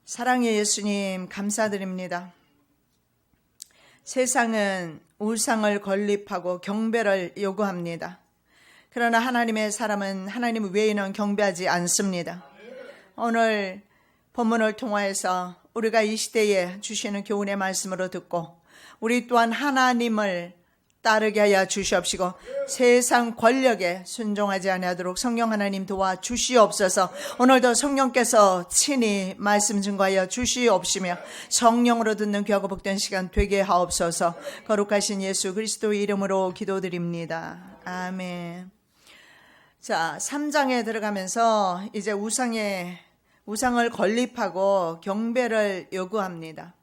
사랑의 예수님 감사드립니다. 세상은 우상을 건립하고 경배를 요구합니다. 그러나 하나님의 사람은 하나님 외에는 경배하지 않습니다. 오늘 본문을 통하여서 우리가 이 시대에 주시는 교훈의 말씀으로 듣고 우리 또한 하나님을 따르게 하여 주시옵시고 세상 권력에 순종하지 아니하도록 성령 하나님 도와 주시옵소서. 오늘도 성령께서 친히 말씀 증거하여 주시옵시며 성령으로 듣는 귀하고 복된 시간 되게 하옵소서. 거룩하신 예수 그리스도의 이름으로 기도드립니다. 아멘. 자, 3장에 들어가면서 이제 우상을 건립하고 경배를 요구합니다.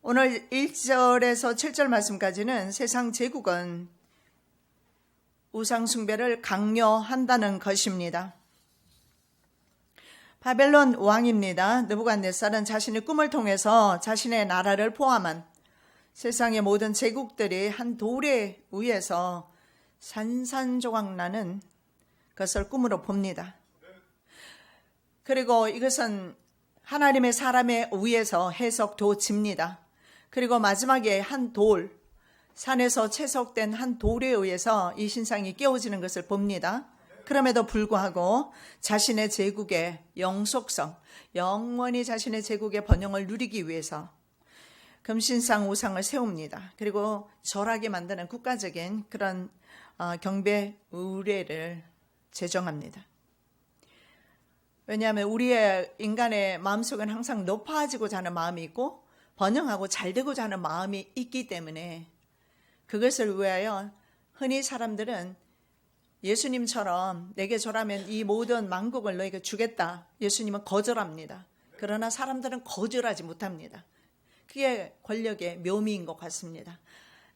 오늘 1절에서 7절 말씀까지는 세상 제국은 우상 숭배를 강요한다는 것입니다. 바벨론 왕입니다. 느부갓네살은 자신의 꿈을 통해서 자신의 나라를 포함한 세상의 모든 제국들이 한 돌에 의해서 산산조각 나는 것을 꿈으로 봅니다. 그리고 이것은 하나님의 사람에 의해서 해석되어집니다. 그리고 마지막에 한 돌, 산에서 채석된 한 돌에 의해서 이 신상이 깨어지는 것을 봅니다. 그럼에도 불구하고 자신의 제국의 영속성, 영원히 자신의 제국의 번영을 누리기 위해서 금신상 우상을 세웁니다. 그리고 절하게 만드는 국가적인 그런 경배 의례를 제정합니다. 왜냐하면 우리의 인간의 마음속에는 항상 높아지고자 하는 마음이 있고 번영하고 잘되고자 하는 마음이 있기 때문에 그것을 위하여 흔히 사람들은 예수님처럼 내게 절하면 이 모든 만국을 너에게 주겠다. 예수님은 거절합니다. 그러나 사람들은 거절하지 못합니다. 그게 권력의 묘미인 것 같습니다.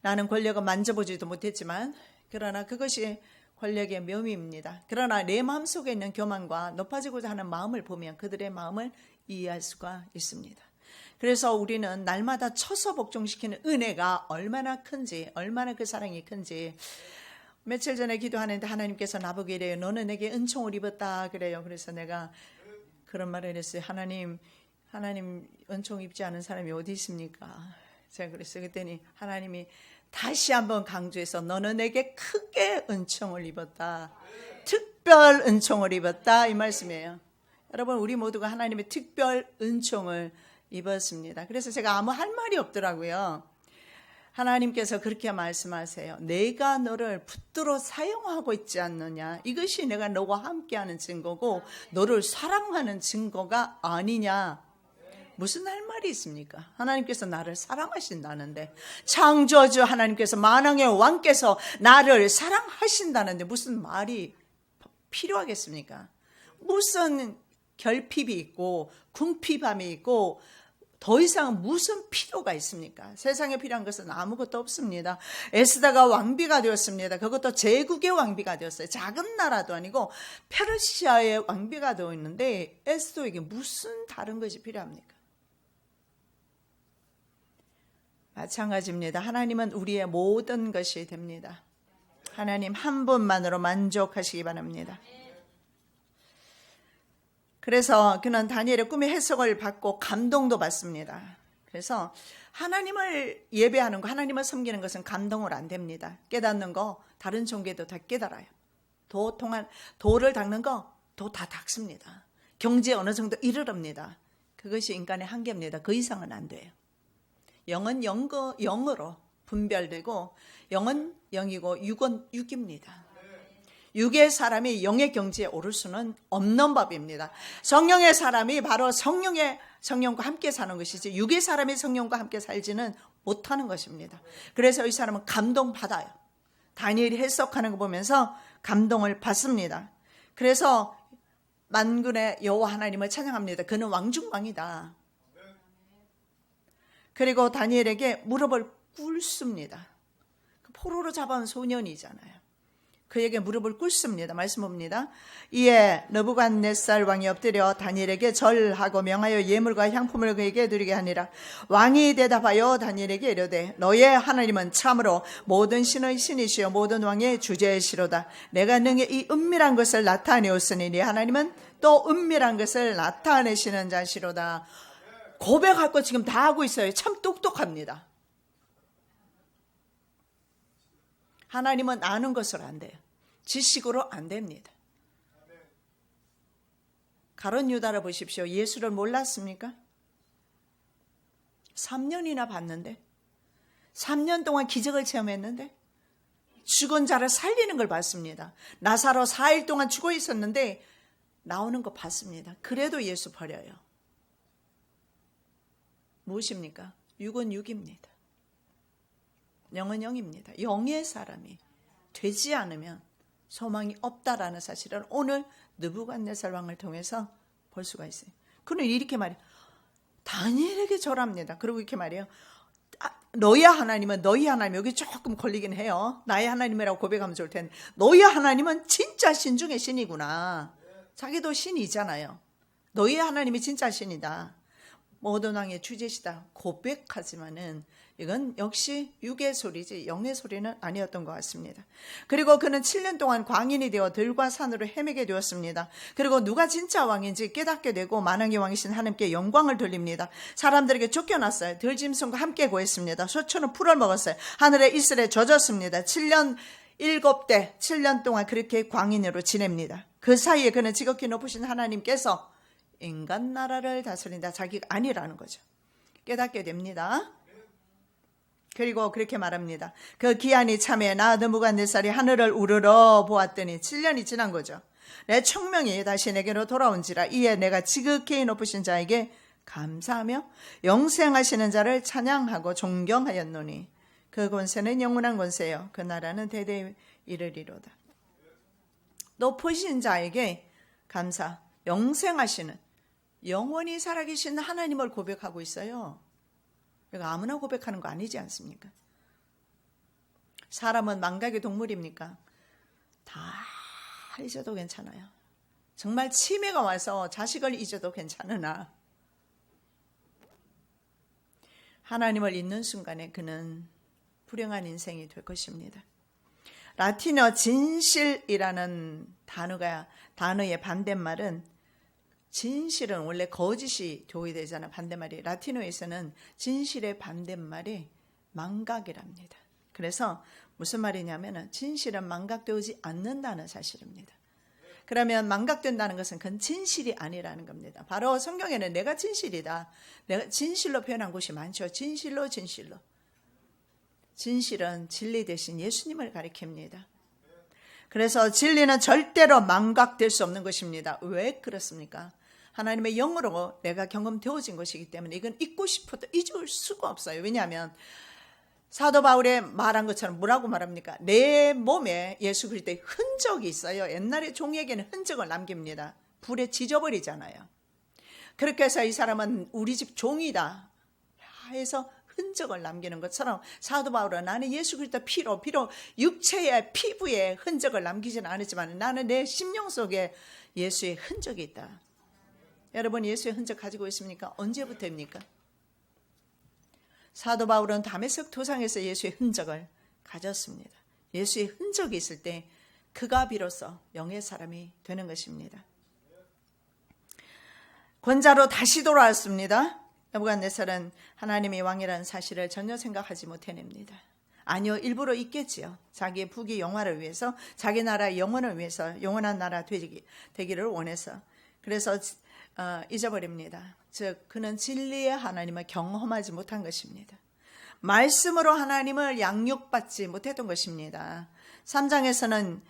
나는 권력을 만져보지도 못했지만 그러나 그것이 권력의 묘미입니다. 그러나 내 마음속에 있는 교만과 높아지고자 하는 마음을 보면 그들의 마음을 이해할 수가 있습니다. 그래서 우리는 날마다 쳐서 복종시키는 은혜가 얼마나 큰지, 얼마나 그 사랑이 큰지. 며칠 전에 기도하는데 하나님께서 나보게 이래요. 너는 내게 은총을 입었다 그래요. 그래서 내가 그런 말을 했어요. 하나님 은총 입지 않은 사람이 어디 있습니까? 제가 그랬어요. 그랬더니 하나님이 다시 한번 강조해서 너는 내게 크게 은총을 입었다. 특별 은총을 입었다. 이 말씀이에요. 여러분 우리 모두가 하나님의 특별 은총을 입었습니다. 그래서 제가 아무 할 말이 없더라고요. 하나님께서 그렇게 말씀하세요. 내가 너를 붙들어 사용하고 있지 않느냐. 이것이 내가 너와 함께하는 증거고 너를 사랑하는 증거가 아니냐. 무슨 할 말이 있습니까? 하나님께서 나를 사랑하신다는데, 창조주 하나님께서 만왕의 왕께서 나를 사랑하신다는데 무슨 말이 필요하겠습니까? 무슨 결핍이 있고 궁핍함이 있고 더 이상 무슨 필요가 있습니까? 세상에 필요한 것은 아무것도 없습니다. 에스더가 왕비가 되었습니다. 그것도 제국의 왕비가 되었어요. 작은 나라도 아니고 페르시아의 왕비가 되었는데 에스더에게 무슨 다른 것이 필요합니까? 마찬가지입니다. 하나님은 우리의 모든 것이 됩니다. 하나님 한 분만으로 만족하시기 바랍니다. 그래서 그는 다니엘의 꿈의 해석을 받고 감동도 받습니다. 그래서 하나님을 예배하는 거, 하나님을 섬기는 것은 감동을 안 됩니다. 깨닫는 거 다른 종교도 다 깨달아요. 도를 닦는 거 도 다 닦습니다. 경지에 어느 정도 이르릅니다. 그것이 인간의 한계입니다. 그 이상은 안 돼요. 영은 영으로 분별되고 영은 영이고 육은 육입니다. 육의 사람이 영의 경지에 오를 수는 없는 법입니다. 성령의 사람이 바로 성령과 함께 사는 것이지 육의 사람이 성령과 함께 살지는 못하는 것입니다. 그래서 이 사람은 감동받아요. 다니엘이 해석하는 거 보면서 감동을 받습니다. 그래서 만군의 여호와 하나님을 찬양합니다. 그는 왕중왕이다. 그리고 다니엘에게 무릎을 꿇습니다. 포로로 잡아온 소년이잖아요. 그에게 무릎을 꿇습니다. 말씀 봅니다. 이에 느부갓네살 왕이 엎드려 다니엘에게 절하고 명하여 예물과 향품을 그에게 드리게 하니라. 왕이 대답하여 다니엘에게 이르되 너의 하나님은 참으로 모든 신의 신이시여 모든 왕의 주제시로다. 내가 능히 이 은밀한 것을 나타내었으니 네 하나님은 또 은밀한 것을 나타내시는 자시로다. 고백할 거 지금 다 하고 있어요. 참 똑똑합니다. 하나님은 아는 것으로 안 돼요. 지식으로 안 됩니다. 가룟 유다를 보십시오. 예수를 몰랐습니까? 3년이나 봤는데, 3년 동안 기적을 체험했는데, 죽은 자를 살리는 걸 봤습니다. 나사로 4일 동안 죽어 있었는데 나오는 거 봤습니다. 그래도 예수 버려요. 무엇입니까? 육은 육입니다. 영은 영입니다. 영의 사람이 되지 않으면 소망이 없다라는 사실을 오늘 느부갓네살 왕을 통해서 볼 수가 있어요. 그는 이렇게 말해요. 다니엘에게 절합니다. 그리고 이렇게 말해요. 너희 하나님은 너희 하나님, 여기 조금 걸리긴 해요. 나의 하나님이라고 고백하면 좋을 텐데, 너희 하나님은 진짜 신 중에 신이구나. 자기도 신이잖아요. 너희 하나님이 진짜 신이다. 모든 왕의 주제시다 고백하지만은 이건 역시 육의 소리지 영의 소리는 아니었던 것 같습니다. 그리고 그는 7년 동안 광인이 되어 들과 산으로 헤매게 되었습니다. 그리고 누가 진짜 왕인지 깨닫게 되고 만왕의 왕이신 하나님께 영광을 돌립니다. 사람들에게 쫓겨났어요. 들짐승과 함께 구했습니다. 소초는 풀을 먹었어요. 하늘에 이슬에 젖었습니다. 7년 7대 7년 동안 그렇게 광인으로 지냅니다. 그 사이에 그는 지극히 높으신 하나님께서 인간 나라를 다스린다. 자기가 아니라는 거죠. 깨닫게 됩니다. 그리고 그렇게 말합니다. 그 기한이 참에 나 느부갓네살이 하늘을 우러러 보았더니 7년이 지난 거죠. 내 총명이 다시 내게로 돌아온지라 이에 내가 지극히 높으신 자에게 감사하며 영생하시는 자를 찬양하고 존경하였노니 그 권세는 영원한 권세요. 그 나라는 대대에 이르리로다. 높으신 자에게 감사, 영생하시는 영원히 살아계신 하나님을 고백하고 있어요. 이거 아무나 고백하는 거 아니지 않습니까? 사람은 망각의 동물입니까? 다 잊어도 괜찮아요. 정말 치매가 와서 자식을 잊어도 괜찮으나 하나님을 잊는 순간에 그는 불행한 인생이 될 것입니다. 라틴어 진실이라는 단어의 반대말은, 진실은 원래 거짓이 조회되잖아. 반대말이 라틴어에서는 진실의 반대말이 망각이랍니다. 그래서 무슨 말이냐면 진실은 망각되지 않는다는 사실입니다. 그러면 망각된다는 것은 그건 진실이 아니라는 겁니다. 바로 성경에는 내가 진실이다, 내가 진실로 표현한 곳이 많죠. 진실로. 진실은 진리 대신 예수님을 가리킵니다. 그래서 진리는 절대로 망각될 수 없는 것입니다. 왜 그렇습니까? 하나님의 영으로 내가 경험되어진 것이기 때문에 이건 잊고 싶어도 잊을 수가 없어요. 왜냐하면 사도 바울의 말한 것처럼 뭐라고 말합니까? 내 몸에 예수 그리스도의 흔적이 있어요. 옛날에 종에게는 흔적을 남깁니다. 불에 지져버리잖아요. 그렇게 해서 이 사람은 우리 집 종이다 해서 흔적을 남기는 것처럼 사도 바울은 나는 예수 그리스도 피로 육체의 피부에 흔적을 남기지는 않았지만 나는 내 심령 속에 예수의 흔적이 있다. 여러분 예수의 흔적 가지고 있습니까? 언제부터입니까? 사도 바울은 다메섹 도상에서 예수의 흔적을 가졌습니다. 예수의 흔적이 있을 때 그가 비로소 영의 사람이 되는 것입니다. 권자로 다시 돌아왔습니다. 느부갓네살은 하나님이 왕이라는 사실을 전혀 생각하지 못해냅니다. 아니요, 일부러 있겠지요. 자기의 부귀 영화를 위해서, 자기 나라의 영원을 위해서, 영원한 나라 되기를 원해서. 그래서 잊어버립니다. 즉 그는 진리의 하나님을 경험하지 못한 것입니다. 말씀으로 하나님을 양육받지 못했던 것입니다. 3장에는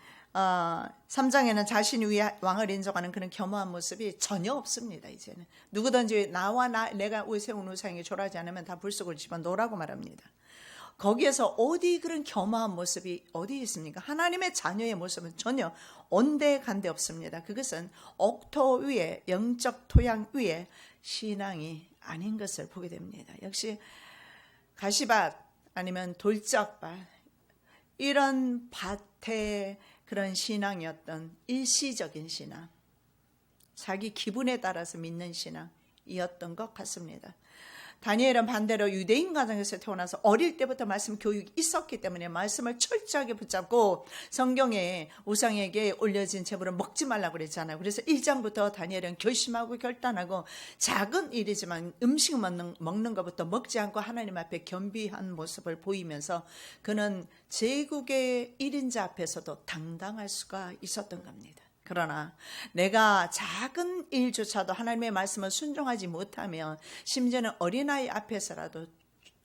자신 위에 왕을 인정하는 그런 겸허한 모습이 전혀 없습니다. 이제는 누구든지 내가 세운 우상에게 절하지 않으면 다 불속을 집어넣으라고 말합니다. 거기에서 어디 그런 겸허한 모습이 어디 있습니까? 하나님의 자녀의 모습은 전혀 온데간데 없습니다. 그것은 옥토 위에, 영적 토양 위에 신앙이 아닌 것을 보게 됩니다. 역시 가시밭 아니면 돌짝밭 이런 밭의 그런 신앙이었던 일시적인 신앙, 자기 기분에 따라서 믿는 신앙이었던 것 같습니다. 다니엘은 반대로 유대인 가정에서 태어나서 어릴 때부터 말씀 교육이 있었기 때문에 말씀을 철저하게 붙잡고 성경에 우상에게 올려진 제물을 먹지 말라고 그랬잖아요. 그래서 1장부터 다니엘은 결심하고 결단하고 작은 일이지만 음식 먹는 것부터 먹지 않고 하나님 앞에 겸비한 모습을 보이면서 그는 제국의 1인자 앞에서도 당당할 수가 있었던 겁니다. 그러나 내가 작은 일조차도 하나님의 말씀을 순종하지 못하면 심지어는 어린아이 앞에서라도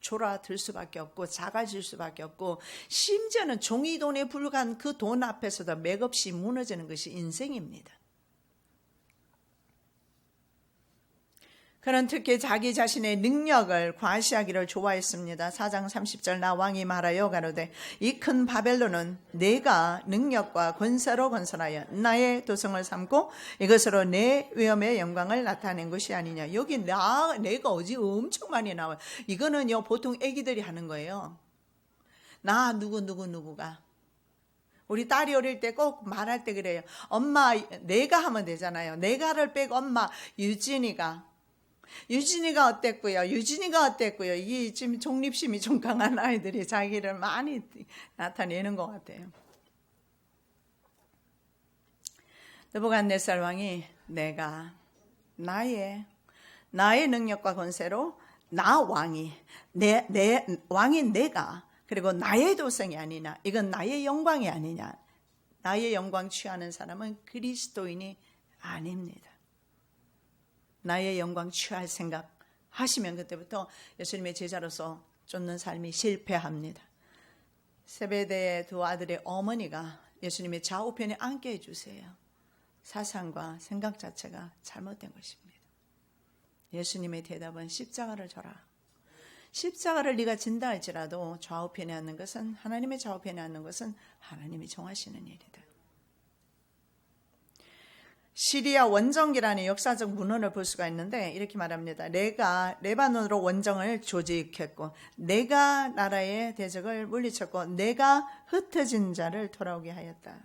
졸아들 수밖에 없고 작아질 수밖에 없고 심지어는 종이돈에 불과한 그 돈 앞에서도 맥없이 무너지는 것이 인생입니다. 그는 특히 자기 자신의 능력을 과시하기를 좋아했습니다. 4장 30절 나 왕이 말하여 가로되 이 큰 바벨론은 내가 능력과 권세로 건설하여 나의 도성을 삼고 이것으로 내 위엄의 영광을 나타낸 것이 아니냐. 여기 내가 어디 엄청 많이 나와요. 이거는요 보통 애기들이 하는 거예요. 나 누구가 우리 딸이 어릴 때 꼭 말할 때 그래요. 엄마 내가 하면 되잖아요. 내가를 빼고 엄마 유진이가 어땠고요. 이게 지금 독립심이 좀 강한 아이들이 자기를 많이 나타내는 것 같아요. 느부갓네살 왕이 내가 나의 능력과 권세로 나 왕이 내 왕인 내가 그리고 나의 도성이 아니냐. 이건 나의 영광이 아니냐. 나의 영광 취하는 사람은 그리스도인이 아닙니다. 나의 영광 취할 생각 하시면 그때부터 예수님의 제자로서 쫓는 삶이 실패합니다. 세베대의 두 아들의 어머니가 예수님의 좌우편에 앉게 해주세요. 사상과 생각 자체가 잘못된 것입니다. 예수님의 대답은 십자가를 져라. 십자가를 네가 진다 할지라도 좌우편에 앉는 것은 하나님의 좌우편에 앉는 것은 하나님이 정하시는 일이다. 시리아 원정기라는 역사적 문헌을 볼 수가 있는데 이렇게 말합니다. 내가 레바논으로 원정을 조직했고 내가 나라의 대적을 물리쳤고 내가 흩어진 자를 돌아오게 하였다.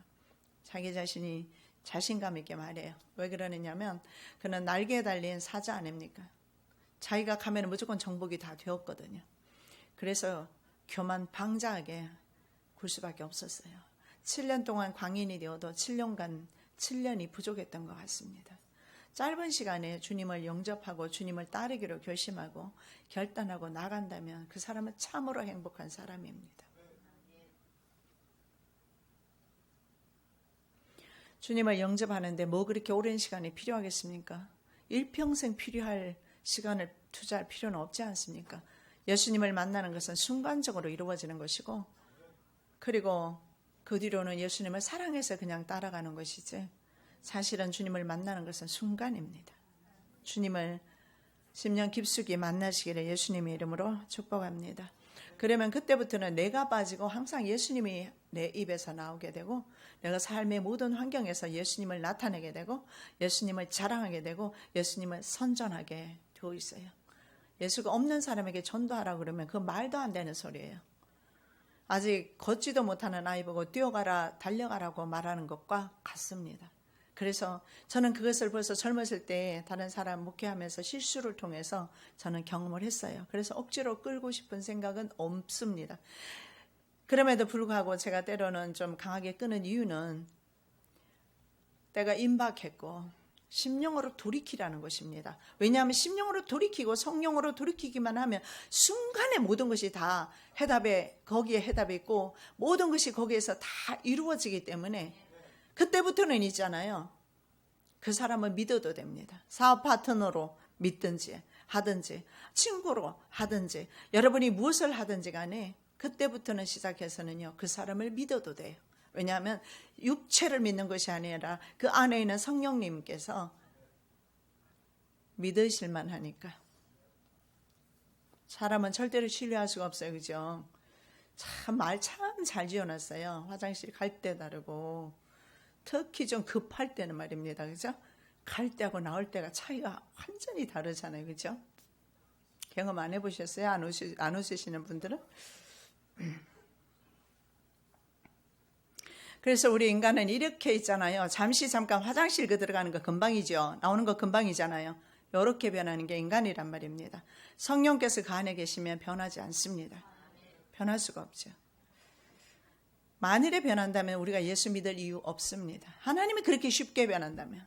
자기 자신이 자신감 있게 말해요. 왜 그러느냐면 그는 날개에 달린 사자 아닙니까? 자기가 가면 무조건 정복이 다 되었거든요. 그래서 교만 방자하게 굴 수밖에 없었어요. 7년 동안 광인이 되어도 7년이 부족했던 것 같습니다. 짧은 시간에 주님을 영접하고 주님을 따르기로 결심하고 결단하고 나간다면 그 사람은 참으로 행복한 사람입니다. 주님을 영접하는데 뭐 그렇게 오랜 시간이 필요하겠습니까? 일평생 필요할 시간을 투자할 필요는 없지 않습니까? 예수님을 만나는 것은 순간적으로 이루어지는 것이고 그리고 그 뒤로는 예수님을 사랑해서 그냥 따라가는 것이지 사실은 주님을 만나는 것은 순간입니다. 주님을 10년 깊숙이 만나시기를 예수님의 이름으로 축복합니다. 그러면 그때부터는 내가 빠지고 항상 예수님이 내 입에서 나오게 되고 내가 삶의 모든 환경에서 예수님을 나타내게 되고 예수님을 자랑하게 되고 예수님을 선전하게 되어 있어요. 예수가 없는 사람에게 전도하라 그러면 그 말도 안 되는 소리예요. 아직 걷지도 못하는 아이 보고 뛰어가라 달려가라고 말하는 것과 같습니다. 그래서 저는 그것을 벌써 젊었을 때 다른 사람 목회하면서 실수를 통해서 저는 경험을 했어요. 그래서 억지로 끌고 싶은 생각은 없습니다. 그럼에도 불구하고 제가 때로는 좀 강하게 끄는 이유는 때가 임박했고 심령으로 돌이키라는 것입니다. 왜냐하면 심령으로 돌이키고 성령으로 돌이키기만 하면 순간에 모든 것이 다 거기에 해답이 있고 모든 것이 거기에서 다 이루어지기 때문에 그때부터는 있잖아요. 그 사람을 믿어도 됩니다. 사업 파트너로 믿든지 하든지 친구로 하든지 여러분이 무엇을 하든지 간에 그때부터는 시작해서는요. 그 사람을 믿어도 돼요. 왜냐하면 육체를 믿는 것이 아니라 그 안에 있는 성령님께서 믿으실만 하니까. 사람은 절대로 신뢰할 수가 없어요. 그죠? 말 참 잘 지어놨어요. 화장실 갈 때 다르고 특히 좀 급할 때는 말입니다. 그죠? 갈 때하고 나올 때가 차이가 완전히 다르잖아요. 그죠? 경험 안 해보셨어요? 안 웃으시는 분들은? 그래서 우리 인간은 이렇게 있잖아요. 잠깐 화장실 들어가는 거 금방이죠. 나오는 거 금방이잖아요. 이렇게 변하는 게 인간이란 말입니다. 성령께서 그 안에 계시면 변하지 않습니다. 변할 수가 없죠. 만일에 변한다면 우리가 예수 믿을 이유 없습니다. 하나님이 그렇게 쉽게 변한다면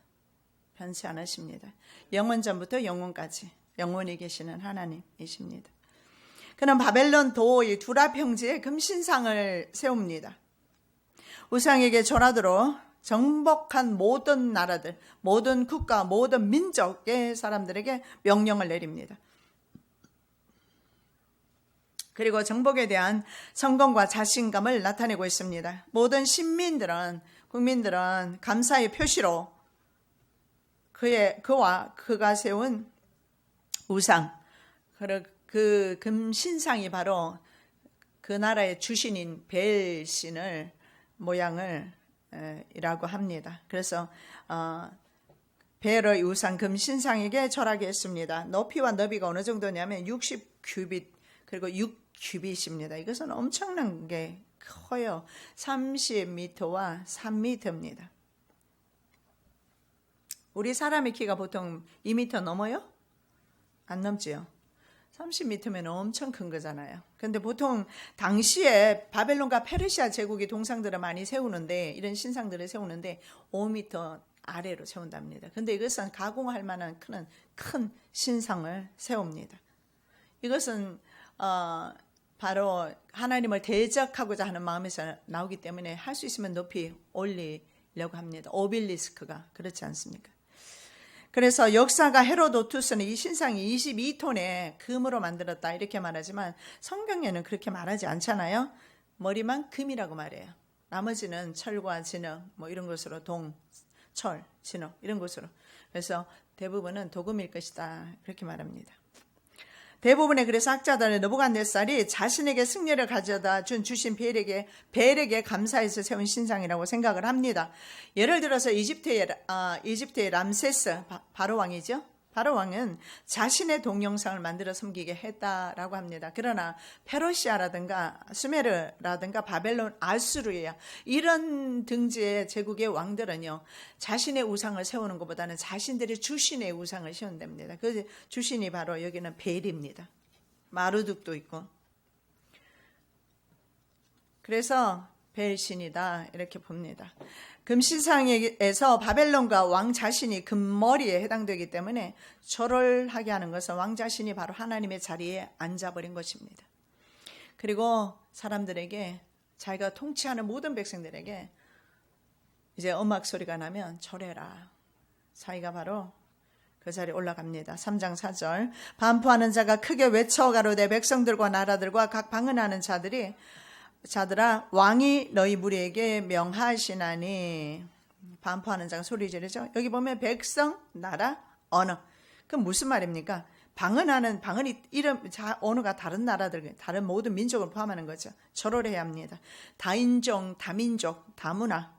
변치 않으십니다. 영원 전부터 영원까지 영원히 계시는 하나님이십니다. 그는 바벨론 도의 두랍 형제의 금신상을 세웁니다. 우상에게 절하도록 정복한 모든 나라들, 모든 국가, 모든 민족의 사람들에게 명령을 내립니다. 그리고 정복에 대한 성공과 자신감을 나타내고 있습니다. 모든 국민들은 감사의 표시로 그가 세운 우상, 그 금신상이 바로 그 나라의 주신인 벨신을 모양을 이라고 합니다. 그래서 벨의 우상 금신상에게 절하게 했습니다. 높이와 너비가 어느 정도냐면 60규빗 그리고 6규빗입니다. 이것은 엄청난 게 커요. 30m와 3m입니다. 우리 사람의 키가 보통 2m 넘어요? 안 넘지요. 30m면 엄청 큰 거잖아요. 근데 보통 당시에 바벨론과 페르시아 제국이 동상들을 많이 세우는데, 이런 신상들을 세우는데 5m 아래로 세운답니다. 근데 이것은 가공할 만한 큰 신상을 세웁니다. 이것은 바로 하나님을 대적하고자 하는 마음에서 나오기 때문에 할 수 있으면 높이 올리려고 합니다. 오빌리스크가 그렇지 않습니까? 그래서 역사가 헤로도투스는 이 신상이 22톤의 금으로 만들었다 이렇게 말하지만 성경에는 그렇게 말하지 않잖아요. 머리만 금이라고 말해요. 나머지는 철과 진흙 이런 것으로 철, 진흙 이런 것으로. 그래서 대부분은 도금일 것이다 그렇게 말합니다. 대부분의 그래서 학자들은 느부갓네살이 자신에게 승리를 가져다 주신 벨에게 감사해서 세운 신상이라고 생각을 합니다. 예를 들어서 이집트의 람세스 바로 왕이죠. 바로 왕은 자신의 동영상을 만들어 섬기게 했다라고 합니다. 그러나 페르시아라든가 수메르라든가 바벨론, 아수르야 이런 등지의 제국의 왕들은요, 자신의 우상을 세우는 것보다는 자신들의 주신의 우상을 세운답니다. 그 주신이 바로 여기는 벨입니다. 마르둑도 있고. 그래서 벨신이다 이렇게 봅니다. 금신상에서 바벨론과 왕 자신이 금머리에 해당되기 때문에 절을 하게 하는 것은 왕 자신이 바로 하나님의 자리에 앉아버린 것입니다. 그리고 사람들에게, 자기가 통치하는 모든 백성들에게 이제 음악 소리가 나면 절해라. 자기가 바로 그 자리에 올라갑니다. 3장 4절 반포하는 자가 크게 외쳐 가로되 백성들과 나라들과 각 방언하는 자들아 왕이 너희 무리에게 명하시나니. 반포하는 자가 소리 지르죠. 여기 보면 백성, 나라, 언어. 그럼 무슨 말입니까? 방언이 언어가 다른 나라들, 다른 모든 민족을 포함하는 거죠. 절을 해야 합니다. 다인종, 다민족, 다문화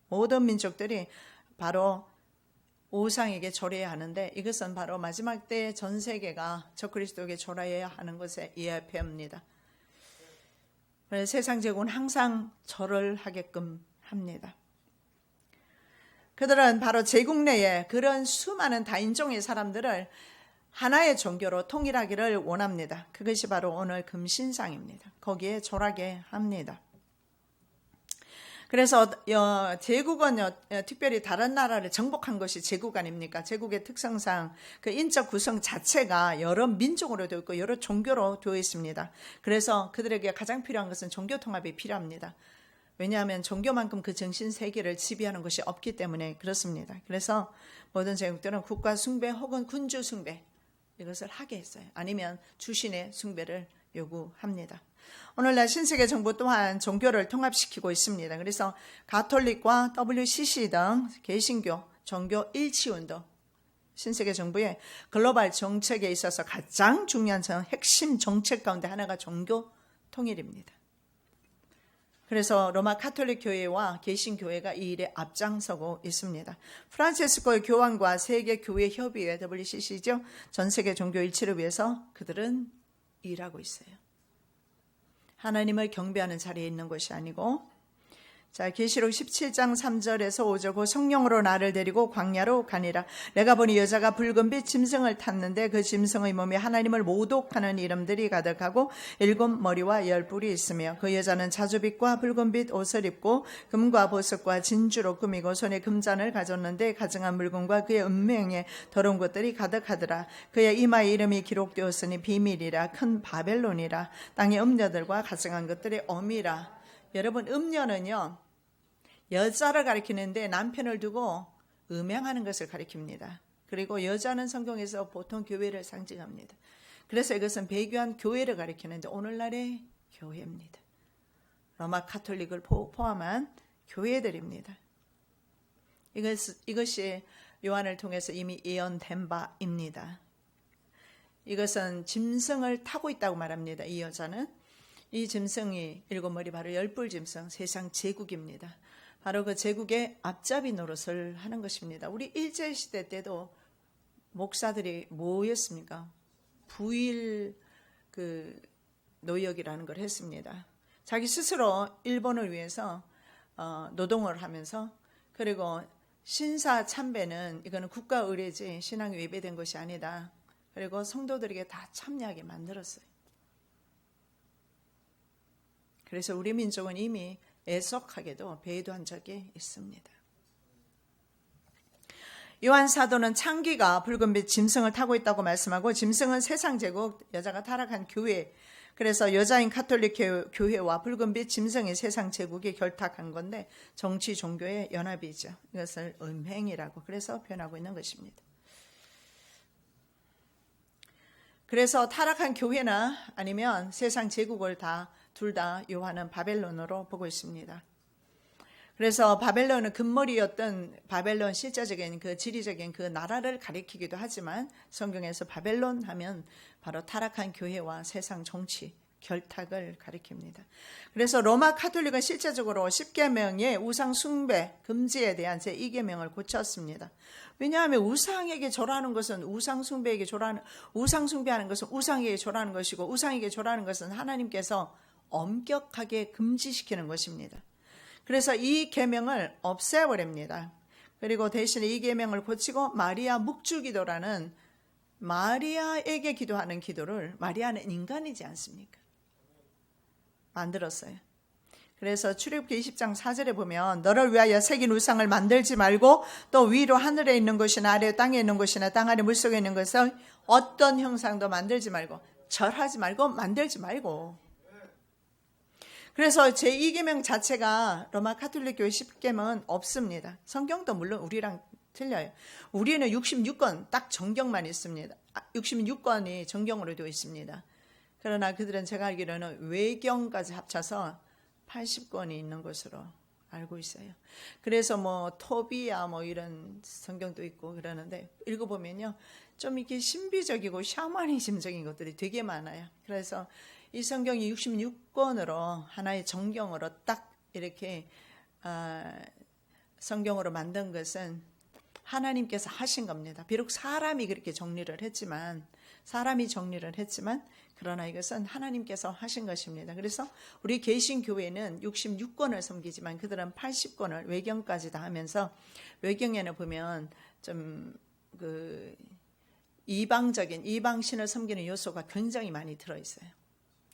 모든 민족들이 바로 우상에게 절해야 하는데, 이것은 바로 마지막 때 전 세계가 적그리스도에게 절해야 하는 것에 예표합니다. 세상 제국은 항상 절을 하게끔 합니다. 그들은 바로 제국 내에 그런 수많은 다인종의 사람들을 하나의 종교로 통일하기를 원합니다. 그것이 바로 오늘 금신상입니다. 거기에 절하게 합니다. 그래서 제국은 특별히 다른 나라를 정복한 것이 제국 아닙니까? 제국의 특성상 그 인적 구성 자체가 여러 민족으로 되어 있고 여러 종교로 되어 있습니다. 그래서 그들에게 가장 필요한 것은 종교 통합이 필요합니다. 왜냐하면 종교만큼 그 정신 세계를 지배하는 것이 없기 때문에 그렇습니다. 그래서 모든 제국들은 국가 숭배 혹은 군주 숭배 이것을 하게 했어요. 아니면 주신의 숭배를 요구합니다. 오늘날 신세계 정부 또한 종교를 통합시키고 있습니다. 그래서 가톨릭과 WCC 등 개신교, 종교 일치운동, 신세계 정부의 글로벌 정책에 있어서 가장 중요한 핵심 정책 가운데 하나가 종교 통일입니다. 그래서 로마 가톨릭 교회와 개신교회가 이 일에 앞장서고 있습니다. 프란체스코 교황과 세계교회 협의회 WCC죠. 전 세계 종교 일치를 위해서 그들은 일하고 있어요. 하나님을 경배하는 자리에 있는 것이 아니고 자, 계시록 17장 3절에서 5절, 그 성령으로 나를 데리고 광야로 가니라. 내가 보니 여자가 붉은빛 짐승을 탔는데 그 짐승의 몸에 하나님을 모독하는 이름들이 가득하고 7 머리와 10 뿔이 있으며 그 여자는 자주빛과 붉은빛 옷을 입고 금과 보석과 진주로 꾸미고 손에 금잔을 가졌는데 가증한 물건과 그의 은명에 더러운 것들이 가득하더라. 그의 이마에 이름이 기록되었으니 비밀이라, 큰 바벨론이라, 땅의 음녀들과 가증한 것들의 어미라. 여러분, 음녀는요, 여자를 가리키는데 남편을 두고 음행하는 것을 가리킵니다. 그리고 여자는 성경에서 보통 교회를 상징합니다. 그래서 이것은 배교한 교회를 가리키는데 오늘날의 교회입니다. 로마 카톨릭을 포함한 교회들입니다. 이것이 요한을 통해서 이미 예언된 바입니다. 이것은 짐승을 타고 있다고 말합니다. 이 여자는. 이 짐승이 7 머리, 바로 10뿔 짐승, 세상 제국입니다. 바로 그 제국의 앞잡이 노릇을 하는 것입니다. 우리 일제시대 때도 목사들이 뭐였습니까? 부일 노역이라는 걸 했습니다. 자기 스스로 일본을 위해서 노동을 하면서, 그리고 신사 참배는 이거는 국가 의례지 신앙이 위배된 것이 아니다. 그리고 성도들에게 다 참여하게 만들었어요. 그래서 우리 민족은 이미 애석하게도 배도한 적이 있습니다. 요한 사도는 창기가 붉은빛 짐승을 타고 있다고 말씀하고, 짐승은 세상 제국, 여자가 타락한 교회, 그래서 여자인 카톨릭 교회와 붉은빛 짐승이 세상 제국이 결탁한 건데 정치 종교의 연합이죠. 이것을 음행이라고 그래서 표현하고 있는 것입니다. 그래서 타락한 교회나 아니면 세상 제국을 둘 다 요한은 바벨론으로 보고 있습니다. 그래서 바벨론은 금머리였던 바벨론, 실제적인 그 지리적인 그 나라를 가리키기도 하지만 성경에서 바벨론 하면 바로 타락한 교회와 세상 정치 결탁을 가리킵니다. 그래서 로마 카톨릭은 실제적으로 10계명의 우상 숭배 금지에 대한 제2계명을 고쳤습니다. 왜냐하면 우상에게 절하는 것은 우상 숭배하는 것은 우상에게 절하는 것이고, 우상에게 절하는 것은 하나님께서 엄격하게 금지시키는 것입니다. 그래서 이 계명을 없애버립니다. 그리고 대신에 이 계명을 고치고 마리아 묵주기도라는, 마리아에게 기도하는 기도를, 마리아는 인간이지 않습니까? 만들었어요. 그래서 출애굽기 20장 4절에 보면 너를 위하여 새긴 우상을 만들지 말고 또 위로 하늘에 있는 것이나 아래 땅에 있는 것이나 땅 아래 물속에 있는 것을 어떤 형상도 만들지 말고, 절하지 말고, 만들지 말고. 그래서 제2계명 자체가 로마 카톨릭 교회 10계명은 없습니다. 성경도 물론 우리랑 틀려요. 우리는 66권 딱 정경만 있습니다. 66권이 정경으로 되어 있습니다. 그러나 그들은 제가 알기로는 외경까지 합쳐서 80권이 있는 것으로 알고 있어요. 그래서 토비야 이런 성경도 있고 그러는데 읽어보면요, 좀 이렇게 신비적이고 샤머니즘적인 것들이 되게 많아요. 그래서 이 성경이 66권으로 하나의 정경으로 딱 이렇게 성경으로 만든 것은 하나님께서 하신 겁니다. 비록 사람이 그렇게 정리를 했지만, 그러나 이것은 하나님께서 하신 것입니다. 그래서 우리 개신교회는 66권을 섬기지만 그들은 80권을 외경까지 다 하면서, 외경에는 보면 좀 이방신을 섬기는 요소가 굉장히 많이 들어있어요.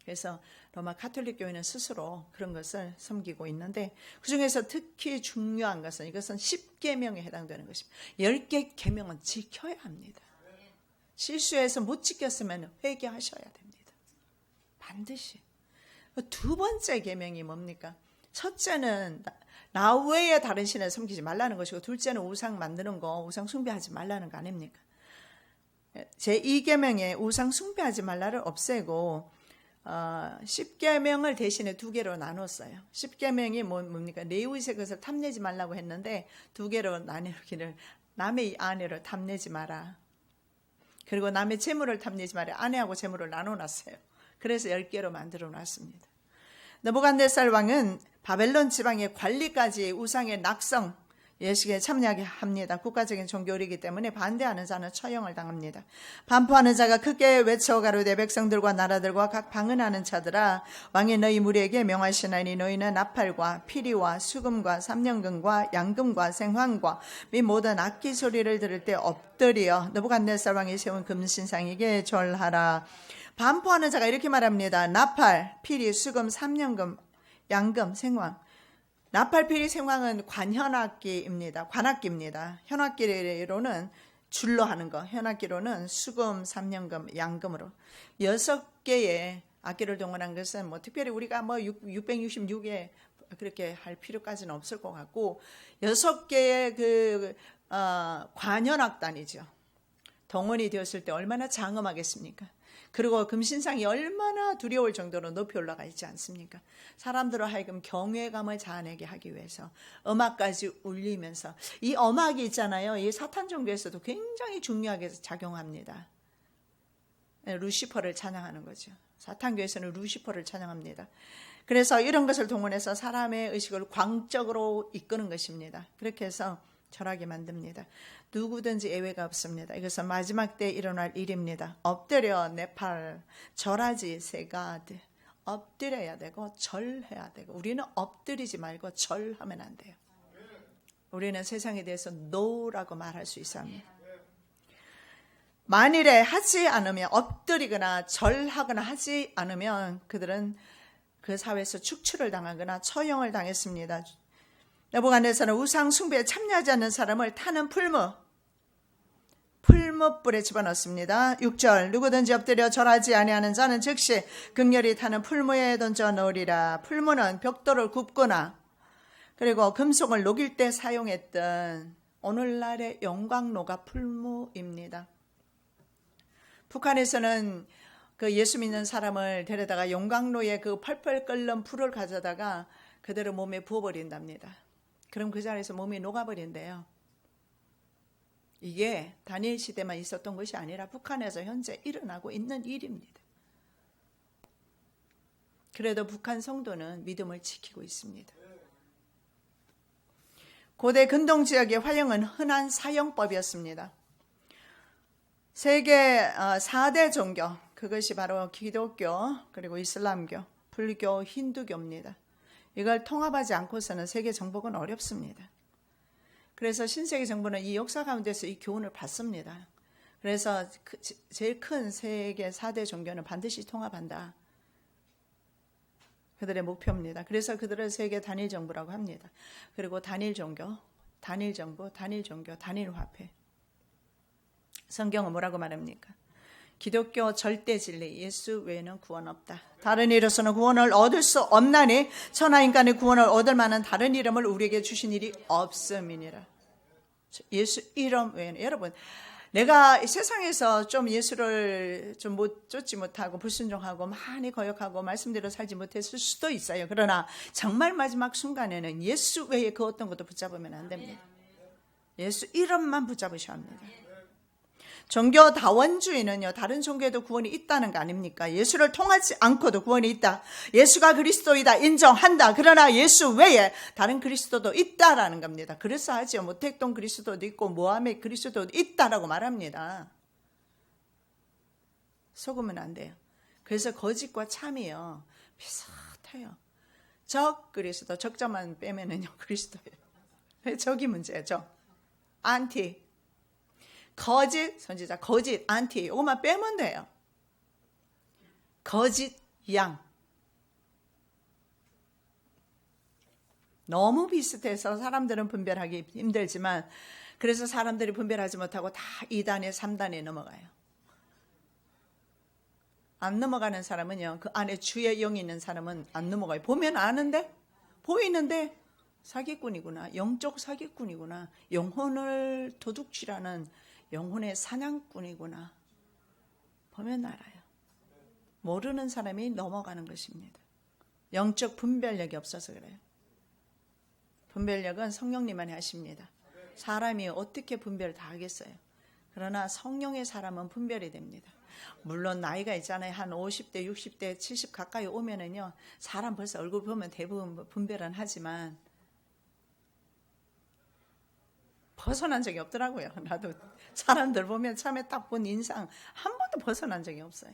그래서 로마 카톨릭 교회는 스스로 그런 것을 섬기고 있는데, 그중에서 특히 중요한 것은 이것은 10계명에 해당되는 것입니다. 10개 계명은 지켜야 합니다. 실수해서 못 지켰으면 회개하셔야 됩니다. 반드시. 두 번째 계명이 뭡니까? 첫째는 나 외에 다른 신을 섬기지 말라는 것이고, 둘째는 우상 만드는 거, 우상 숭배하지 말라는 거 아닙니까? 제2계명에 우상 숭배하지 말라를 없애고 10계명을 대신에 2개로 나눴어요. 10계명이 뭡니까? 내 이웃의 것을 탐내지 말라고 했는데 2개로 나누기를, 남의 아내를 탐내지 마라, 그리고 남의 재물을 탐내지 마라. 아내하고 재물을 나눠놨어요. 그래서 10개로 만들어 놨습니다. 느부갓네살 왕은 바벨론 지방의 관리까지 우상의 낙성, 예식에 참여합니다. 국가적인 종교이기 때문에 반대하는 자는 처형을 당합니다. 반포하는 자가 크게 외쳐 가로되 백성들과 나라들과 각 방언하는 자들아 왕이 너희 무리에게 명하시나니 너희는 나팔과 피리와 수금과 삼년금과 양금과 생황과 및 모든 악기 소리를 들을 때 엎드려 느부갓네살 왕이 세운 금신상에게 절하라. 반포하는 자가 이렇게 말합니다. 나팔, 피리, 수금, 삼년금, 양금, 생황. 나팔, 피리, 생황은 관현악기입니다. 관악기입니다. 현악기로는 줄로 하는 거, 현악기로는 수금, 삼년금, 양금으로 6개의 악기를 동원한 것은 뭐 특별히 우리가 뭐 666에 그렇게 할 필요까지는 없을 것 같고 6개의 그 관현악단이죠. 동원이 되었을 때 얼마나 장엄하겠습니까? 그리고 금신상이 얼마나 두려울 정도로 높이 올라가 있지 않습니까? 사람들로 하여금 경외감을 자아내게 하기 위해서 음악까지 울리면서 이 음악이 있잖아요. 이 사탄 종교에서도 굉장히 중요하게 작용합니다. 루시퍼를 찬양하는 거죠. 사탄교에서는 루시퍼를 찬양합니다. 그래서 이런 것을 동원해서 사람의 의식을 광적으로 이끄는 것입니다. 그렇게 해서 절하게 만듭니다. 누구든지 예외가 없습니다. 이것은 마지막 때 일어날 일입니다. 엎드려 내 팔 절하지 세가드 엎드려야 되고 절해야 되고 우리는 엎드리지 말고 절하면 안 돼요. 우리는 세상에 대해서 no라고 말할 수 있어야 합니다. 만일에 하지 않으면 엎드리거나 절하거나 하지 않으면 그들은 그 사회에서 축출을 당하거나 처형을 당했습니다. 느부갓네살은 우상 숭배에 참여하지 않는 사람을 타는 풀무불에 집어넣습니다. 6절 누구든지 엎드려 절하지 아니하는 자는 즉시 극렬히 타는 풀무에 던져 넣으리라. 풀무는 벽돌을 굽거나 그리고 금속을 녹일 때 사용했던 오늘날의 영광로가 풀무입니다. 북한에서는 그 예수 믿는 사람을 데려다가 영광로에 그 펄펄 끓는 풀을 가져다가 그대로 몸에 부어버린답니다. 그럼 그 자리에서 몸이 녹아버린대요. 이게 다니엘 시대만 있었던 것이 아니라 북한에서 현재 일어나고 있는 일입니다. 그래도 북한 성도는 믿음을 지키고 있습니다. 고대 근동 지역의 화형은 흔한 사형법이었습니다. 세계 4대 종교, 그것이 바로 기독교, 그리고 이슬람교, 불교, 힌두교입니다. 이걸 통합하지 않고서는 세계 정복은 어렵습니다. 그래서 신세계 정부는 이 역사 가운데서 이 교훈을 받습니다. 그래서 제일 큰 세계 4대 종교는 반드시 통합한다. 그들의 목표입니다. 그래서 그들을 세계 단일 정부라고 합니다. 그리고 단일 종교, 단일 정부, 단일 종교, 단일 화폐. 성경은 뭐라고 말합니까? 기독교 절대 진리 예수 외에는 구원 없다. 다른 이로서는 구원을 얻을 수 없나니 천하인간의 구원을 얻을 만한 다른 이름을 우리에게 주신 일이 없음이니라. 예수 이름 외에는 여러분 내가 세상에서 좀 예수를 좀 못 쫓지 못하고 불순종하고 많이 거역하고 말씀대로 살지 못했을 수도 있어요. 그러나 정말 마지막 순간에는 예수 외에 그 어떤 것도 붙잡으면 안 됩니다. 예수 이름만 붙잡으셔야 합니다. 종교 다원주의는요, 다른 종교에도 구원이 있다는 거 아닙니까? 예수를 통하지 않고도 구원이 있다. 예수가 그리스도이다. 인정한다. 그러나 예수 외에 다른 그리스도도 있다라는 겁니다. 그래서 하죠. 모택동 그리스도도 있고 모하메 그리스도도 있다라고 말합니다. 속으면 안 돼요. 그래서 거짓과 참이요 비슷해요. 적 그리스도, 적자만 빼면은요 그리스도예요. 적이 문제예요. 적, 안티. 거짓 선지자, 거짓 안티 이것만 빼면 돼요. 거짓 양 너무 비슷해서 사람들은 분별하기 힘들지만 그래서 사람들이 분별하지 못하고 다 2단에 3단에 넘어가요. 안 넘어가는 사람은요, 그 안에 주의 영이 있는 사람은 안 넘어가요. 보면 아는데 보이는데 사기꾼이구나, 영적 사기꾼이구나, 영혼을 도둑질하는 영혼의 사냥꾼이구나. 보면 알아요. 모르는 사람이 넘어가는 것입니다. 영적 분별력이 없어서 그래요. 분별력은 성령님만이 하십니다. 사람이 어떻게 분별을 다 하겠어요. 그러나 성령의 사람은 분별이 됩니다. 물론 나이가 있잖아요. 한 50대, 60대, 70 가까이 오면은요, 사람 벌써 얼굴 보면 대부분 분별은 하지만 벗어난 적이 없더라고요. 나도 사람들 보면 처음에 딱 본 인상 한 번도 벗어난 적이 없어요.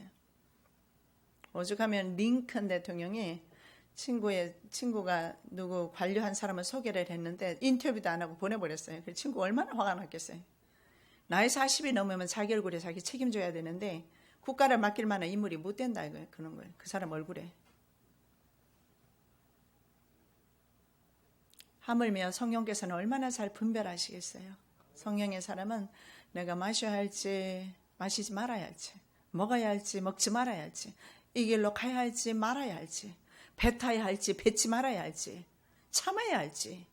오죽하면 링컨 대통령이 친구가 누구 관료한 사람을 소개를 했는데 인터뷰도 안 하고 보내버렸어요. 그 친구 얼마나 화가 났겠어요. 나이 40이 넘으면 자기 얼굴에 자기 책임져야 되는데 국가를 맡길 만한 인물이 못 된다 이거예요. 그런 거예요. 그 사람 얼굴에. 하물며 성령께서는 얼마나 잘 분별하시겠어요. 성령의 사람은 내가 마셔야 할지 마시지 말아야 할지, 먹어야 할지 먹지 말아야 할지, 이 길로 가야 할지 말아야 할지, 뱉어야 할지 뱉지 말아야 할지, 참아야 할지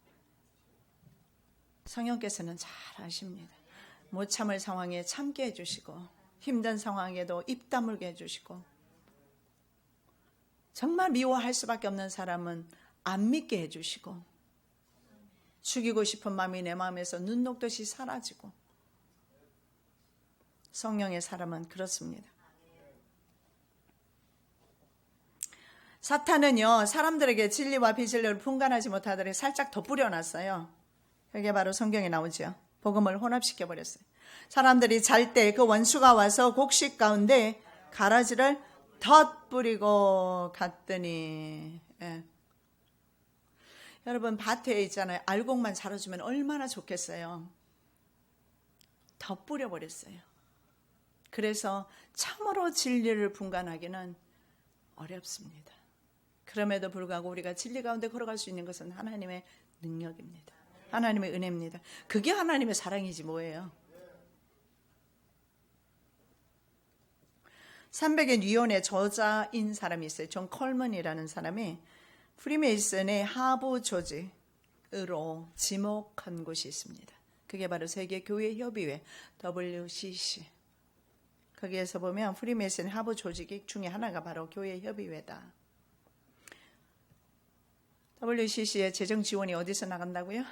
성령께서는 잘 아십니다. 못 참을 상황에 참게 해주시고 힘든 상황에도 입 다물게 해주시고 정말 미워할 수밖에 없는 사람은 안 믿게 해주시고 죽이고 싶은 마음이 내 마음에서 눈 녹듯이 사라지고 성령의 사람은 그렇습니다. 사탄은요 사람들에게 진리와 비진리를 분간하지 못하도록 살짝 덧뿌려놨어요. 그게 바로 성경에 나오죠. 복음을 혼합시켜버렸어요. 사람들이 잘 때 그 원수가 와서 곡식 가운데 가라지를 덧뿌리고 갔더니 여러분 밭에 있잖아요. 알곡만 자라주면 얼마나 좋겠어요. 덧뿌려버렸어요. 그래서 참으로 진리를 분간하기는 어렵습니다. 그럼에도 불구하고 우리가 진리 가운데 걸어갈 수 있는 것은 하나님의 능력입니다. 하나님의 은혜입니다. 그게 하나님의 사랑이지 뭐예요. 300의 위원의 저자인 사람이 있어요. 존 컬먼이라는 사람이 프리메이슨의 하부 조직으로 지목한 곳이 있습니다. 그게 바로 세계교회협의회 WCC. 거기에서 보면 프리메이슨 하부 조직 중에 하나가 바로 교회협의회다. WCC의 재정 지원이 어디서 나간다고요?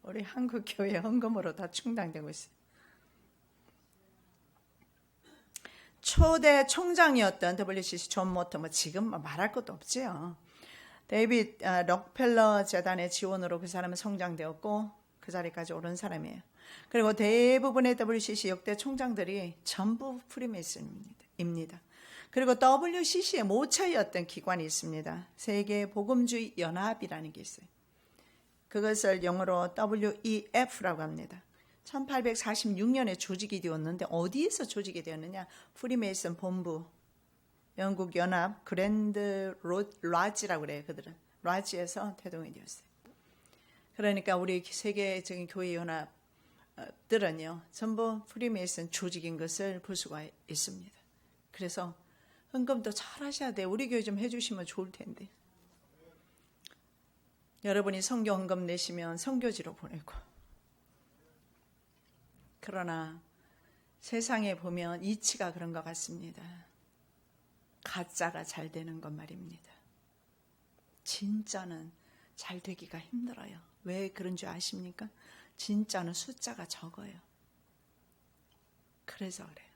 우리 한국교회 헌금으로 다 충당되고 있어요. 초대 총장이었던 WCC 존 모터, 지금 말할 것도 없지요. 데이빗 록펠러 재단의 지원으로 그 사람은 성장되었고 그 자리까지 오른 사람이에요. 그리고 대부분의 WCC 역대 총장들이 전부 프리메이슨입니다. 그리고 WCC의 모처였던 기관이 있습니다. 세계 복음주의 연합이라는 게 있어요. 그것을 영어로 WEF라고 합니다. 1846년에 조직이 되었는데 어디에서 조직이 되었느냐? 프리메이슨 본부, 영국 연합 그랜드 라지라고 그래요. 그들은 라지에서 태동이 되었어요. 그러니까 우리 세계적인 교회 연합들은요 전부 프리메이슨 조직인 것을 볼 수가 있습니다. 그래서 헌금도 잘 하셔야 돼요. 우리 교회 좀 해주시면 좋을 텐데. 여러분이 선교 헌금 내시면 선교지로 보내고, 그러나 세상에 보면 이치가 그런 것 같습니다. 가짜가 잘 되는 것 말입니다. 진짜는 잘 되기가 힘들어요. 왜 그런 줄 아십니까? 진짜는 숫자가 적어요. 그래서 그래요.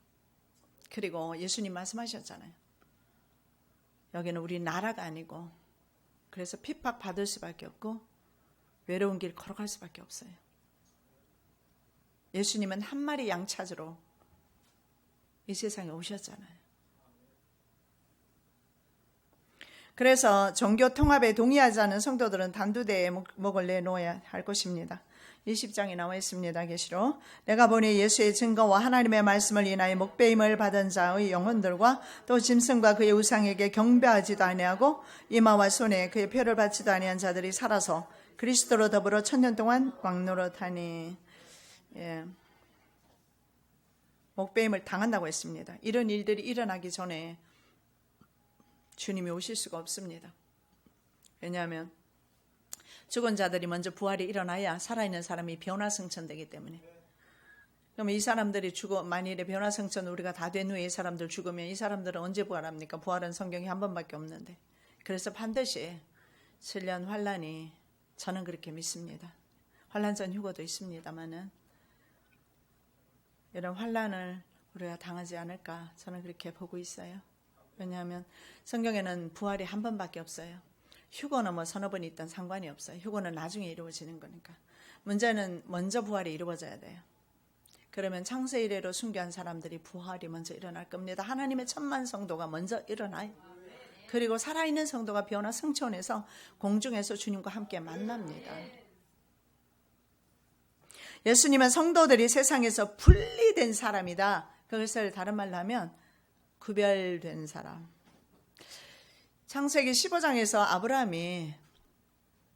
그리고 예수님 말씀하셨잖아요. 여기는 우리 나라가 아니고, 그래서 핍박받을 수밖에 없고 외로운 길 걸어갈 수밖에 없어요. 예수님은 한 마리 양 찾으러 이 세상에 오셨잖아요. 그래서 종교 통합에 동의하지 않은 성도들은 단두대에 목을 내놓아야 할 것입니다. 20장에 나와 있습니다. 계시록 내가 보니 예수의 증거와 하나님의 말씀을 인하여 목배임을 받은 자의 영혼들과 또 짐승과 그의 우상에게 경배하지도 아니하고 이마와 손에 그의 표를 받지도 아니한 자들이 살아서 그리스도로 더불어 1000년 동안 왕노릇하니. 목배임을 당한다고 했습니다. 이런 일들이 일어나기 전에 주님이 오실 수가 없습니다. 왜냐하면 죽은 자들이 먼저 부활이 일어나야 살아있는 사람이 변화승천되기 때문에. 그러면 이 사람들이 만일에 변화승천 우리가 다 된 후에 이 사람들 죽으면 이 사람들은 언제 부활합니까? 부활은 성경에 한 번밖에 없는데. 그래서 반드시 7년 환란이, 저는 그렇게 믿습니다. 환란 전 휴거도 있습니다만은 이런 환란을 우리가 당하지 않을까 저는 그렇게 보고 있어요. 왜냐하면 성경에는 부활이 한 번밖에 없어요. 휴거는 서너 번 있던 상관이 없어요. 휴거는 나중에 이루어지는 거니까. 문제는 먼저 부활이 이루어져야 돼요. 그러면 창세 이래로 순교한 사람들이 부활이 먼저 일어날 겁니다. 하나님의 천만 성도가 먼저 일어나요. 그리고 살아있는 성도가 변화 승천해서 공중에서 주님과 함께 만납니다. 예수님은 성도들이 세상에서 분리된 사람이다. 그것을 다른 말로 하면 구별된 사람. 창세기 15장에서 아브라함이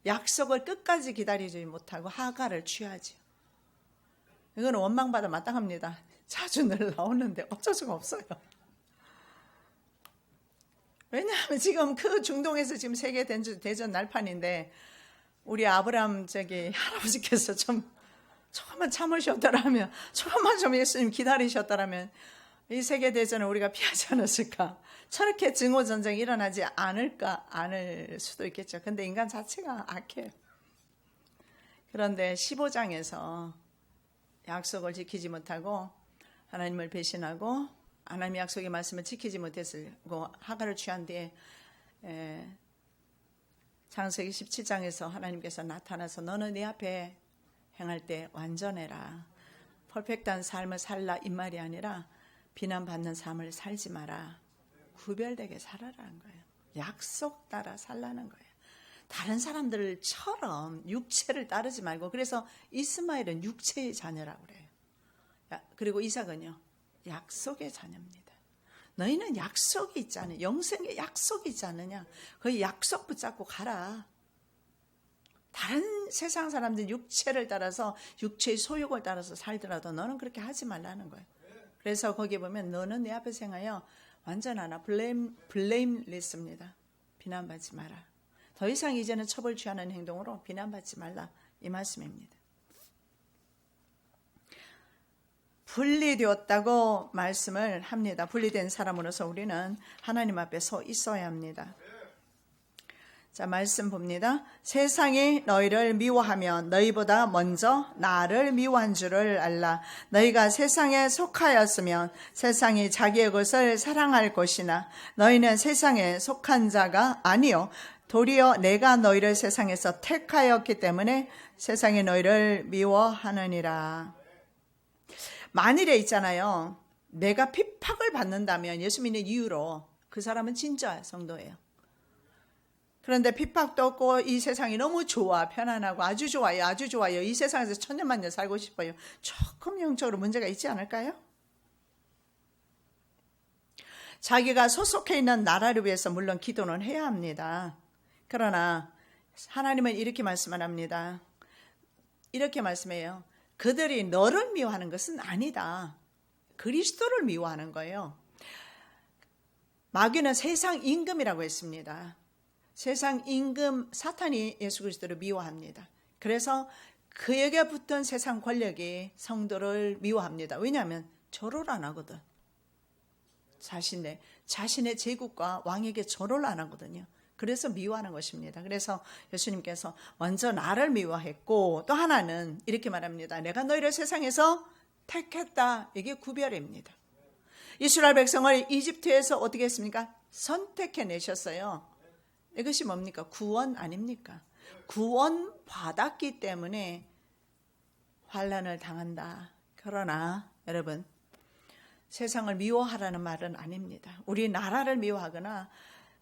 약속을 끝까지 기다리지 못하고 하가를 취하지. 이거는 원망받아 마땅합니다. 자주 늘 나오는데 어쩔 수가 없어요. 왜냐하면 지금 그 중동에서 지금 세계 대전 날판인데 우리 아브라함 할아버지께서 좀 조금만 참으셨더라면, 조금만 좀 예수님 기다리셨더라면 이 세계 대전을 우리가 피하지 않았을까? 저렇게 증오 전쟁이 일어나지 않을 수도 있겠죠. 근데 인간 자체가 악해요. 그런데 15장에서 약속을 지키지 못하고 하나님을 배신하고 하나님의 약속의 말씀을 지키지 못했고 하가를 취한 뒤에 창세기 17장에서 하나님께서 나타나서 너는 내 앞에 행할 때 완전해라. 퍼펙트한 삶을 살라 이 말이 아니라 비난받는 삶을 살지 마라. 구별되게 살아라는 거예요. 약속 따라 살라는 거예요. 다른 사람들처럼 육체를 따르지 말고, 그래서 이스마엘은 육체의 자녀라고 그래요. 그리고 이삭은요, 약속의 자녀입니다. 너희는 약속이 있지 않느냐, 영생의 약속이 있지 않느냐, 그 약속 붙잡고 가라. 다른 세상 사람들 육체를 따라서, 육체의 소욕을 따라서 살더라도 너는 그렇게 하지 말라는 거예요. 그래서 거기 보면 너는 내 앞에서 행하여 완전하나 블레임리스입니다. 비난받지 마라. 더 이상 이제는 처벌 취하는 행동으로 비난받지 말라, 이 말씀입니다. 분리되었다고 말씀을 합니다. 분리된 사람으로서 우리는 하나님 앞에 서 있어야 합니다. 자, 말씀 봅니다. 세상이 너희를 미워하면 너희보다 먼저 나를 미워한 줄을 알라. 너희가 세상에 속하였으면 세상이 자기의 것을 사랑할 것이나 너희는 세상에 속한 자가 아니요 도리어 내가 너희를 세상에서 택하였기 때문에 세상이 너희를 미워하느니라. 만일에 있잖아요, 내가 핍박을 받는다면 예수 믿는 이유로 그 사람은 진짜 성도예요. 그런데 핍박도 없고 이 세상이 너무 좋아, 편안하고 아주 좋아요, 아주 좋아요, 이 세상에서 천년만년 살고 싶어요. 조금 영적으로 문제가 있지 않을까요? 자기가 소속해 있는 나라를 위해서 물론 기도는 해야 합니다. 그러나 하나님은 이렇게 말씀을 합니다. 이렇게 말씀해요. 그들이 너를 미워하는 것은 아니다. 그리스도를 미워하는 거예요. 마귀는 세상 임금이라고 했습니다. 세상 임금 사탄이 예수 그리스도를 미워합니다. 그래서 그에게 붙은 세상 권력이 성도를 미워합니다. 왜냐하면 절호를 안 하거든. 자신의 제국과 왕에게 절호를 안 하거든요. 그래서 미워하는 것입니다. 그래서 예수님께서 먼저 나를 미워했고, 또 하나는 이렇게 말합니다. 내가 너희를 세상에서 택했다. 이게 구별입니다. 이스라엘 백성을 이집트에서 어떻게 했습니까? 선택해내셨어요. 이것이 뭡니까? 구원 아닙니까? 구원 받았기 때문에 환난을 당한다. 그러나 여러분, 세상을 미워하라는 말은 아닙니다. 우리 나라를 미워하거나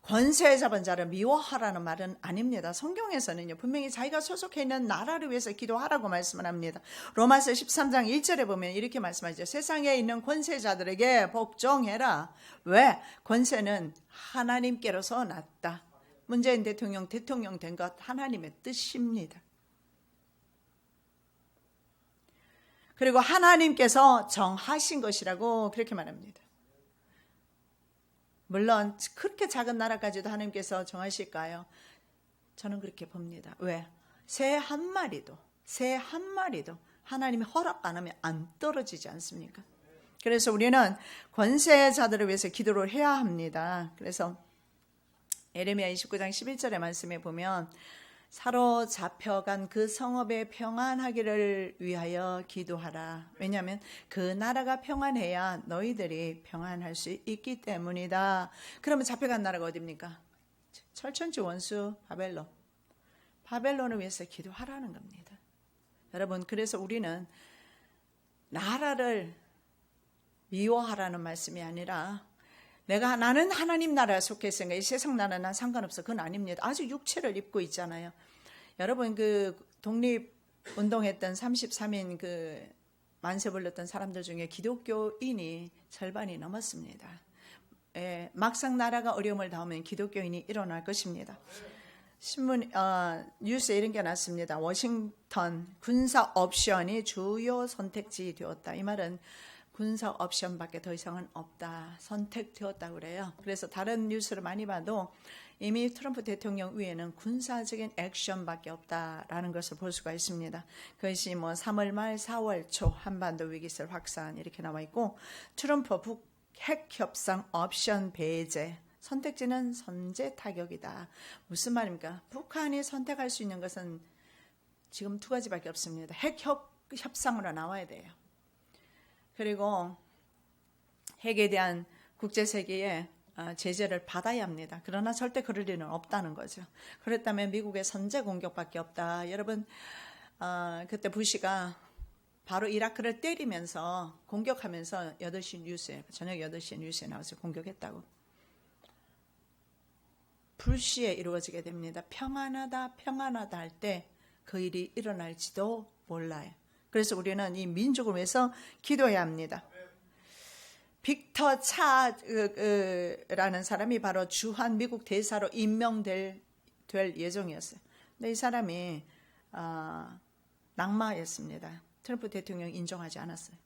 권세 잡은 자를 미워하라는 말은 아닙니다. 성경에서는요, 분명히 자기가 소속해 있는 나라를 위해서 기도하라고 말씀을 합니다. 로마서 13장 1절에 보면 이렇게 말씀하죠. 세상에 있는 권세자들에게 복종해라. 왜? 권세는 하나님께로서 났다. 문재인 대통령 된 것 하나님의 뜻입니다. 그리고 하나님께서 정하신 것이라고 그렇게 말합니다. 물론 그렇게 작은 나라까지도 하나님께서 정하실까요? 저는 그렇게 봅니다. 왜? 새 한 마리도 하나님이 허락 안 하면 안 떨어지지 않습니까? 그래서 우리는 권세자들을 위해서 기도를 해야 합니다. 그래서 예레미야 29장 11절의 말씀에 보면 사로잡혀간 그 성읍에 평안하기를 위하여 기도하라. 왜냐하면 그 나라가 평안해야 너희들이 평안할 수 있기 때문이다. 그러면 잡혀간 나라가 어디입니까? 철천지 원수 바벨론을 위해서 기도하라는 겁니다. 여러분, 그래서 우리는 나라를 미워하라는 말씀이 아니라 나는 하나님 나라에 속해 있으니까 이 세상 나라는 난 상관없어. 그건 아닙니다. 아주 육체를 입고 있잖아요. 여러분, 그 독립운동했던 33인 그 만세 불렀던 사람들 중에 기독교인이 절반이 넘었습니다. 예, 막상 나라가 어려움을 당하면 기독교인이 일어날 것입니다. 뉴스에 이런 게 났습니다. 워싱턴 군사 옵션이 주요 선택지 되었다. 이 말은 군사 옵션밖에 더 이상은 없다. 선택되었다고 그래요. 그래서 다른 뉴스를 많이 봐도 이미 트럼프 대통령 위에는 군사적인 액션밖에 없다라는 것을 볼 수가 있습니다. 그것이 3월 말 4월 초 한반도 위기설 확산 이렇게 나와 있고, 트럼프 북 핵 협상 옵션 배제, 선택지는 선제 타격이다. 무슨 말입니까? 북한이 선택할 수 있는 것은 지금 두 가지밖에 없습니다. 핵 협상으로 나와야 돼요. 그리고 핵에 대한 국제세계의 제재를 받아야 합니다. 그러나 절대 그럴 일은 없다는 거죠. 그렇다면 미국의 선제 공격밖에 없다. 여러분, 그때 부시가 바로 이라크를 때리면서 공격하면서 8시 뉴스에, 저녁 8시에 뉴스에 나와서 공격했다고. 불시에 이루어지게 됩니다. 평안하다 할 때 그 일이 일어날지도 몰라요. 그래서 우리는 이 민족을 위해서 기도해야 합니다. 빅터 차라는 사람이 바로 주한 미국 대사로 임명될 예정이었어요. 근데 이 사람이 낙마했습니다. 트럼프 대통령 인정하지 않았어요.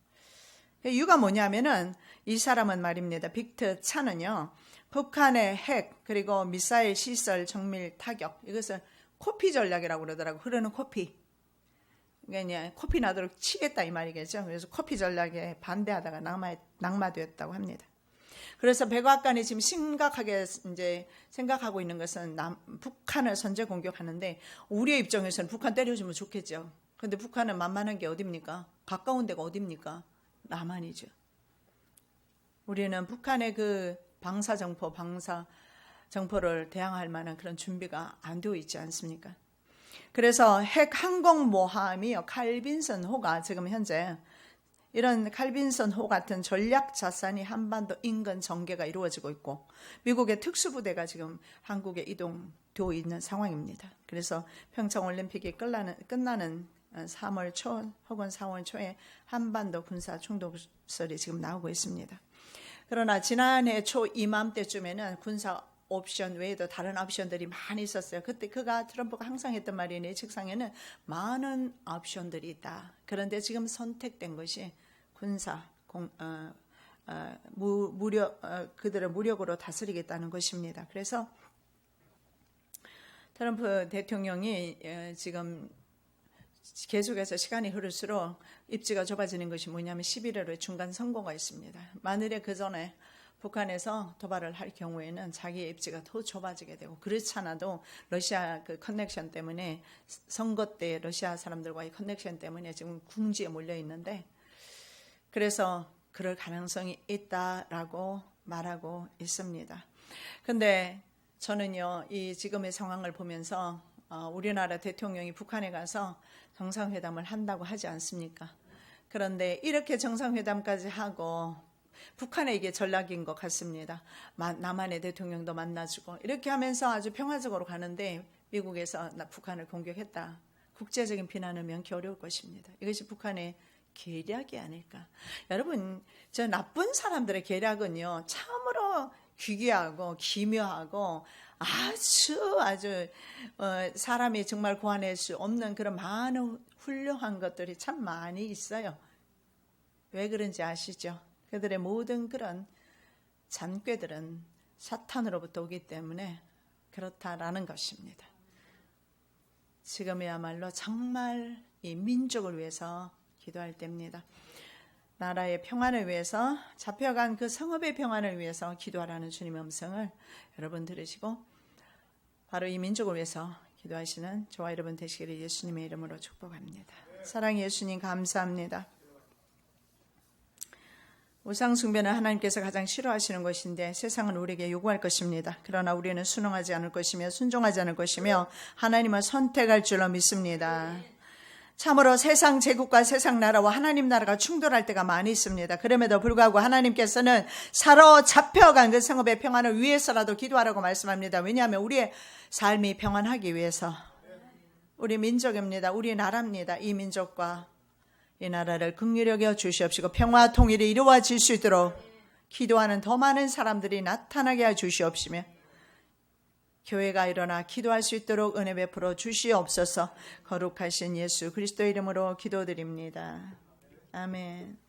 이유가 뭐냐면은 이 사람은 말입니다. 빅터 차는요, 북한의 핵 그리고 미사일 시설 정밀 타격, 이것을 코피 전략이라고 그러더라고요. 흐르는 코피. 그러니까 코피 나도록 치겠다 이 말이겠죠. 그래서 코피 전략에 반대하다가 낙마되었다고 합니다. 그래서 백악관이 지금 심각하게 이제 생각하고 있는 것은 북한을 선제 공격하는데, 우리의 입장에서는 북한 때려주면 좋겠죠. 그런데 북한은 만만한 게 어딥니까? 가까운 데가 어딥니까? 남한이죠. 우리는 북한의 그 방사 정포를 대항할 만한 그런 준비가 안 되어 있지 않습니까? 그래서 핵 항공모함이요, 칼빈슨 호가 지금 현재 이런 칼빈슨 호 같은 전략 자산이 한반도 인근 전개가 이루어지고 있고, 미국의 특수부대가 지금 한국에 이동되어 있는 상황입니다. 그래서 평창올림픽이 끝나는 3월 초 혹은 4월 초에 한반도 군사 충돌설이 지금 나오고 있습니다. 그러나 지난해 초 이맘때쯤에는 군사 옵션 외에도 다른 옵션들이 많이 있었어요. 그때 트럼프가 항상 했던 말이, 내 책상에는 많은 옵션들이 있다. 그런데 지금 선택된 것이 그들을 무력으로 다스리겠다는 것입니다. 그래서 트럼프 대통령이 지금 계속해서 시간이 흐를수록 입지가 좁아지는 것이 뭐냐면 11월에 중간 선거가 있습니다. 만일에 그 전에 북한에서 도발을 할 경우에는 자기의 입지가 더 좁아지게 되고, 그렇지 않아도 러시아 그 커넥션 때문에, 선거 때 러시아 사람들과의 커넥션 때문에 지금 궁지에 몰려 있는데, 그래서 그럴 가능성이 있다라고 말하고 있습니다. 근데 저는요, 이 지금의 상황을 보면서 우리나라 대통령이 북한에 가서 정상회담을 한다고 하지 않습니까? 그런데 이렇게 정상회담까지 하고 북한의 이게 전략인 것 같습니다. 남한의 대통령도 만나주고 이렇게 하면서 아주 평화적으로 가는데, 미국에서 북한을 공격했다, 국제적인 비난을 면키 어려울 것입니다. 이것이 북한의 계략이 아닐까. 여러분, 저 나쁜 사람들의 계략은요, 참으로 기괴하고 기묘하고 아주 사람이 정말 고안할 수 없는 그런 많은 훌륭한 것들이 참 많이 있어요. 왜 그런지 아시죠? 그들의 모든 그런 잔꾀들은 사탄으로부터 오기 때문에 그렇다라는 것입니다. 지금이야말로 정말 이 민족을 위해서 기도할 때입니다. 나라의 평안을 위해서, 잡혀간 그 성읍의 평안을 위해서 기도하라는 주님의 음성을 여러분 들으시고, 바로 이 민족을 위해서 기도하시는 저와 여러분 되시기를 예수님의 이름으로 축복합니다. 사랑의 예수님, 감사합니다. 우상 숭배는 하나님께서 가장 싫어하시는 것인데 세상은 우리에게 요구할 것입니다. 그러나 우리는 순응하지 않을 것이며 순종하지 않을 것이며 하나님을 선택할 줄로 믿습니다. 참으로 세상 제국과 세상 나라와 하나님 나라가 충돌할 때가 많이 있습니다. 그럼에도 불구하고 하나님께서는 사로잡혀간 그 성읍의 평안을 위해서라도 기도하라고 말씀합니다. 왜냐하면 우리의 삶이 평안하기 위해서. 우리 민족입니다. 우리 나라입니다. 이 민족과 이 나라를 긍휼히 여겨 주시옵시고 평화 통일이 이루어질 수 있도록 기도하는 더 많은 사람들이 나타나게 해 주시옵시며 교회가 일어나 기도할 수 있도록 은혜 베풀어 주시옵소서. 거룩하신 예수 그리스도의 이름으로 기도드립니다. 아멘.